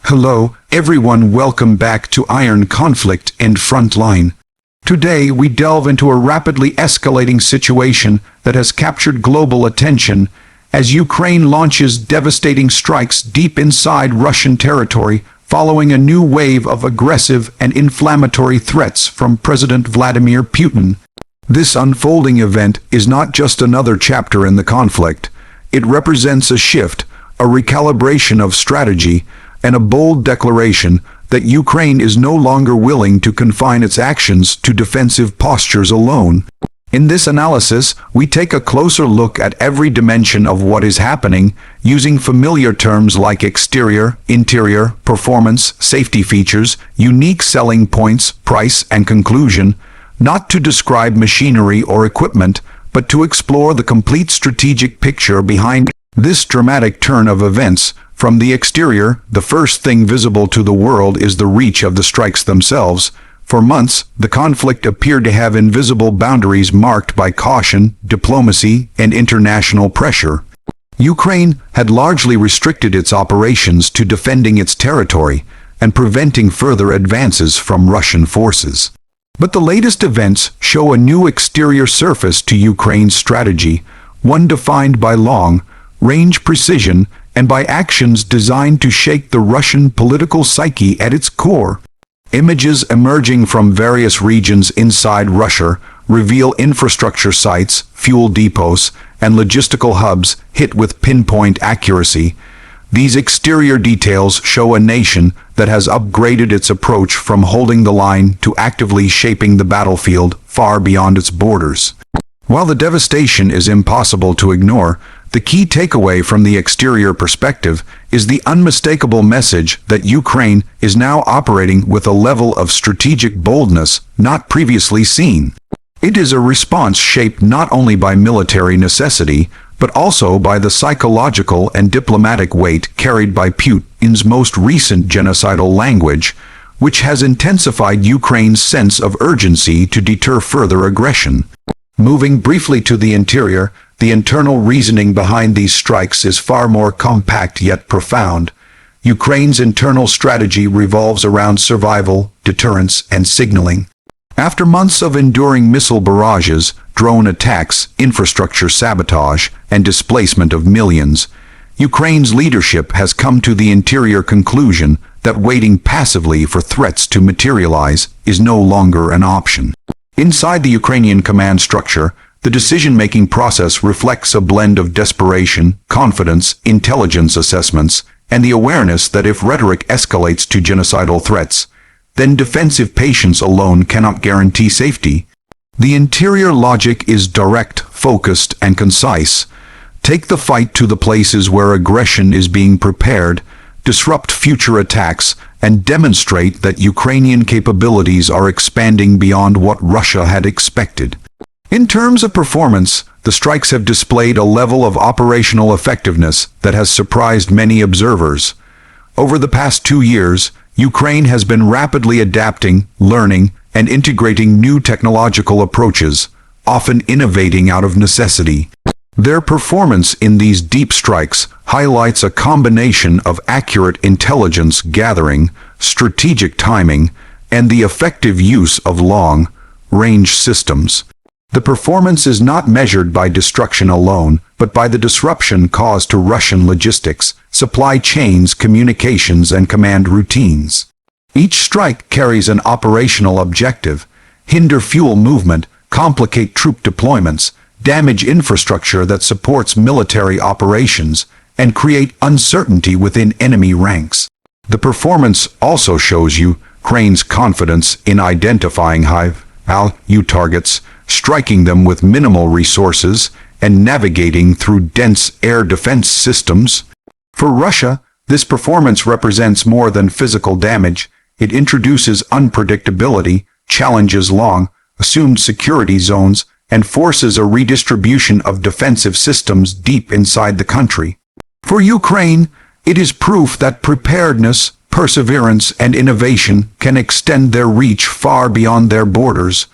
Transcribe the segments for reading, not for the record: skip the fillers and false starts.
Hello, everyone, welcome back to Iron Conflict and Frontline. Today we delve into a rapidly escalating situation that has captured global attention as Ukraine launches devastating strikes deep inside Russian territory following a new wave of aggressive and inflammatory threats from President Vladimir Putin. This unfolding event is not just another chapter in the conflict. It represents a shift, a recalibration of strategy, and a bold declaration that Ukraine is no longer willing to confine its actions to defensive postures alone. In this analysis, we take a closer look at every dimension of what is happening, using familiar terms like exterior, interior, performance, safety features, unique selling points, price, and conclusion, not to describe machinery or equipment, but to explore the complete strategic picture behind this dramatic turn of events. From the exterior, the first thing visible to the world is the reach of the strikes themselves. For months, the conflict appeared to have invisible boundaries marked by caution, diplomacy, and international pressure. Ukraine had largely restricted its operations to defending its territory and preventing further advances from Russian forces. But the latest events show a new exterior surface to Ukraine's strategy, one defined by long-range precision and by actions designed to shake the Russian political psyche at its core. Images emerging from various regions inside Russia reveal infrastructure sites, fuel depots, and logistical hubs hit with pinpoint accuracy. These exterior details show a nation that has upgraded its approach from holding the line to actively shaping the battlefield far beyond its borders. While the devastation is impossible to ignore, the key takeaway from the exterior perspective is the unmistakable message that Ukraine is now operating with a level of strategic boldness not previously seen. It is a response shaped not only by military necessity, but also by the psychological and diplomatic weight carried by Putin's most recent genocidal language, which has intensified Ukraine's sense of urgency to deter further aggression. Moving briefly to the interior, the internal reasoning behind these strikes is far more compact yet profound. Ukraine's internal strategy revolves around survival, deterrence, and signaling. After months of enduring missile barrages, drone attacks, infrastructure sabotage, and displacement of millions, Ukraine's leadership has come to the interior conclusion that waiting passively for threats to materialize is no longer an option. Inside the Ukrainian command structure, the decision-making process reflects a blend of desperation, confidence, intelligence assessments, and the awareness that if rhetoric escalates to genocidal threats, then defensive patience alone cannot guarantee safety. The interior logic is direct, focused, and concise. Take the fight to the places where aggression is being prepared, disrupt future attacks, and demonstrate that Ukrainian capabilities are expanding beyond what Russia had expected. In terms of performance, the strikes have displayed a level of operational effectiveness that has surprised many observers. Over the past 2 years, Ukraine has been rapidly adapting, learning, and integrating new technological approaches, often innovating out of necessity. Their performance in these deep strikes highlights a combination of accurate intelligence gathering, strategic timing, and the effective use of long-range systems. The performance is not measured by destruction alone, but by the disruption caused to Russian logistics, supply chains, communications, and command routines. Each strike carries an operational objective: hinder fuel movement, complicate troop deployments, damage infrastructure that supports military operations, and create uncertainty within enemy ranks. The performance also shows Ukraine's confidence in identifying high-value targets, striking them with minimal resources, and navigating through dense air defense systems. For Russia, this performance represents more than physical damage. It introduces unpredictability, challenges long-assumed security zones, and forces a redistribution of defensive systems deep inside the country. For Ukraine, it is proof that preparedness, perseverance, and innovation can extend their reach far beyond their borders.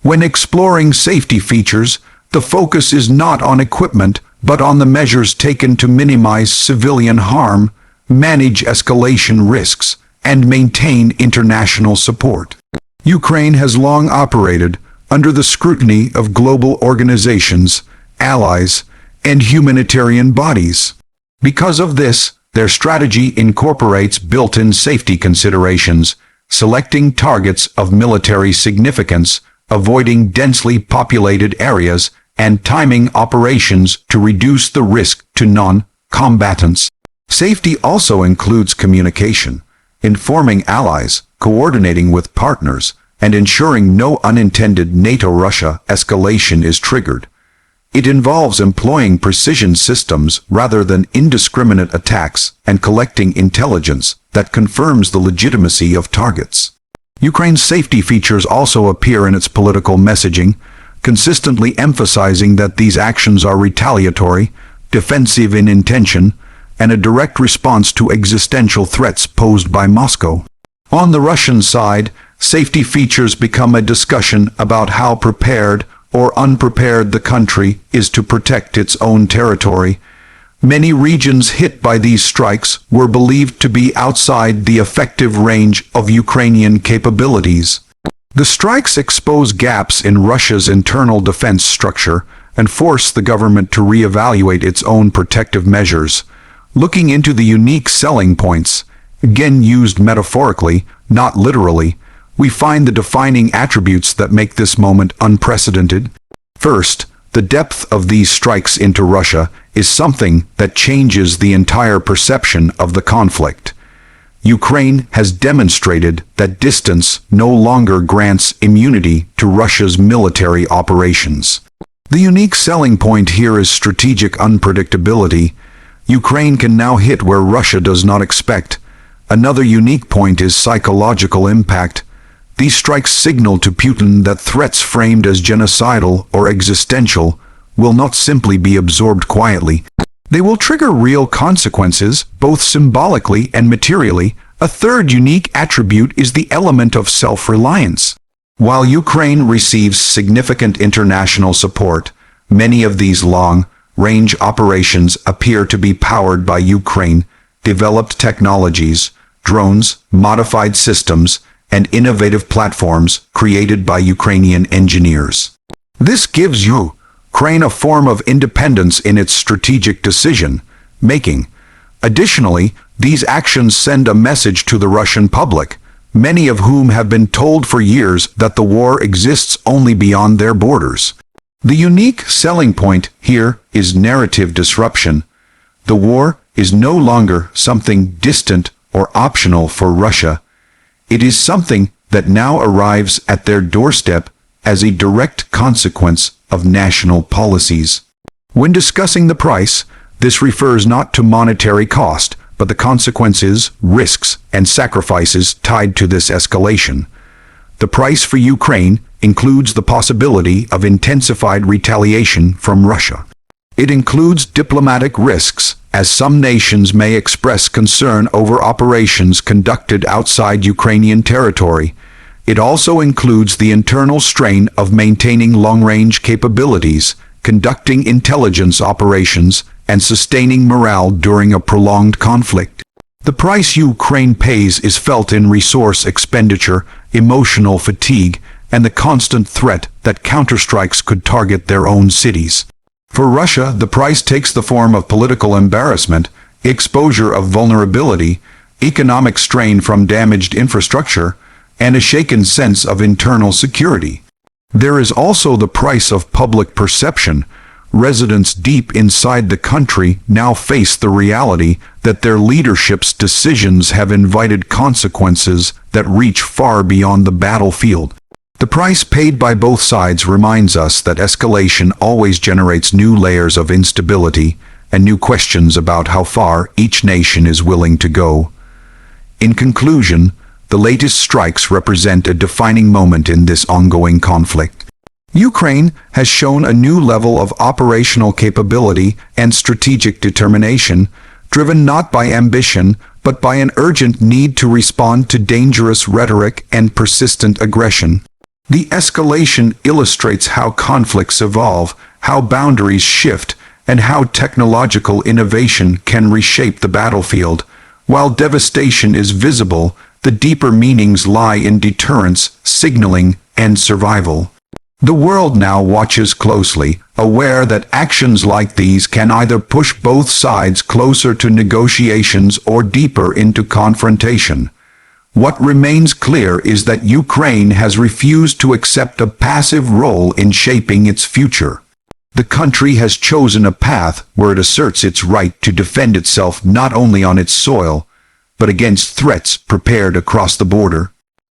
When exploring safety features, the focus is not on equipment, but on the measures taken to minimize civilian harm. manage escalation risks, and maintain international support. Ukraine has long operated under the scrutiny of global organizations, allies, and humanitarian bodies. Because of this, their strategy incorporates built-in safety considerations, selecting targets of military significance, avoiding densely populated areas, and timing operations to reduce the risk to non-combatants. Safety also includes communication, informing allies, coordinating with partners, and ensuring no unintended NATO-Russia escalation is triggered. It involves employing precision systems rather than indiscriminate attacks and collecting intelligence that confirms the legitimacy of targets. Ukraine's safety features also appear in its political messaging, consistently emphasizing that these actions are retaliatory, defensive in intention, and a direct response to existential threats posed by Moscow. On the Russian side, safety features become a discussion about how prepared or unprepared the country is to protect its own territory. Many regions hit by these strikes were believed to be outside the effective range of Ukrainian capabilities. The strikes expose gaps in Russia's internal defense structure and force the government to reevaluate its own protective measures. Looking into the unique selling points, again used metaphorically, not literally, we find the defining attributes that make this moment unprecedented. First, the depth of these strikes into Russia is something that changes the entire perception of the conflict. Ukraine has demonstrated that distance no longer grants immunity to Russia's military operations. The unique selling point here is strategic unpredictability. Ukraine can now hit where Russia does not expect. Another unique point is psychological impact. These strikes signal to Putin that threats framed as genocidal or existential will not simply be absorbed quietly. They will trigger real consequences, both symbolically and materially. A third unique attribute is the element of self-reliance. While Ukraine receives significant international support, many of these long-range operations appear to be powered by Ukraine-developed technologies, drones, modified systems, and innovative platforms created by Ukrainian engineers. This gives Ukraine a form of independence in its strategic decision-making. Additionally, these actions send a message to the Russian public, many of whom have been told for years that the war exists only beyond their borders. The unique selling point here is narrative disruption. The war is no longer something distant or optional for Russia. It is something that now arrives at their doorstep as a direct consequence of national policies. When discussing the price, this refers not to monetary cost, but the consequences, risks, and sacrifices tied to this escalation. The price for Ukraine includes the possibility of intensified retaliation from Russia. It includes diplomatic risks, as some nations may express concern over operations conducted outside Ukrainian territory. It also includes the internal strain of maintaining long-range capabilities, conducting intelligence operations, and sustaining morale during a prolonged conflict. The price Ukraine pays is felt in resource expenditure, emotional fatigue, and the constant threat that counterstrikes could target their own cities. For Russia, the price takes the form of political embarrassment, exposure of vulnerability, economic strain from damaged infrastructure, and a shaken sense of internal security. There is also the price of public perception. Residents deep inside the country now face the reality that their leadership's decisions have invited consequences that reach far beyond the battlefield. The price paid by both sides reminds us that escalation always generates new layers of instability and new questions about how far each nation is willing to go. In conclusion, the latest strikes represent a defining moment in this ongoing conflict. Ukraine has shown a new level of operational capability and strategic determination, driven not by ambition, but by an urgent need to respond to dangerous rhetoric and persistent aggression. The escalation illustrates how conflicts evolve, how boundaries shift, and how technological innovation can reshape the battlefield. While devastation is visible, the deeper meanings lie in deterrence, signaling, and survival. The world now watches closely, aware that actions like these can either push both sides closer to negotiations or deeper into confrontation. What remains clear is that Ukraine has refused to accept a passive role in shaping its future. The country has chosen a path where it asserts its right to defend itself not only on its soil, but against threats prepared across the border.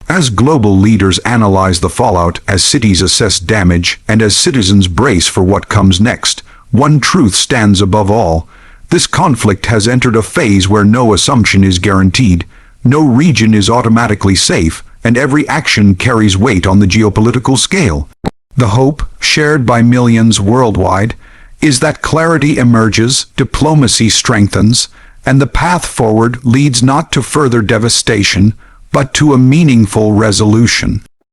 As global leaders analyze the fallout, as cities assess damage, and as citizens brace for what comes next, one truth stands above all. This conflict has entered a phase where no assumption is guaranteed, no region is automatically safe, and every action carries weight on the geopolitical scale. The hope, shared by millions worldwide, is that clarity emerges, diplomacy strengthens, and the path forward leads not to further devastation, but to a meaningful resolution.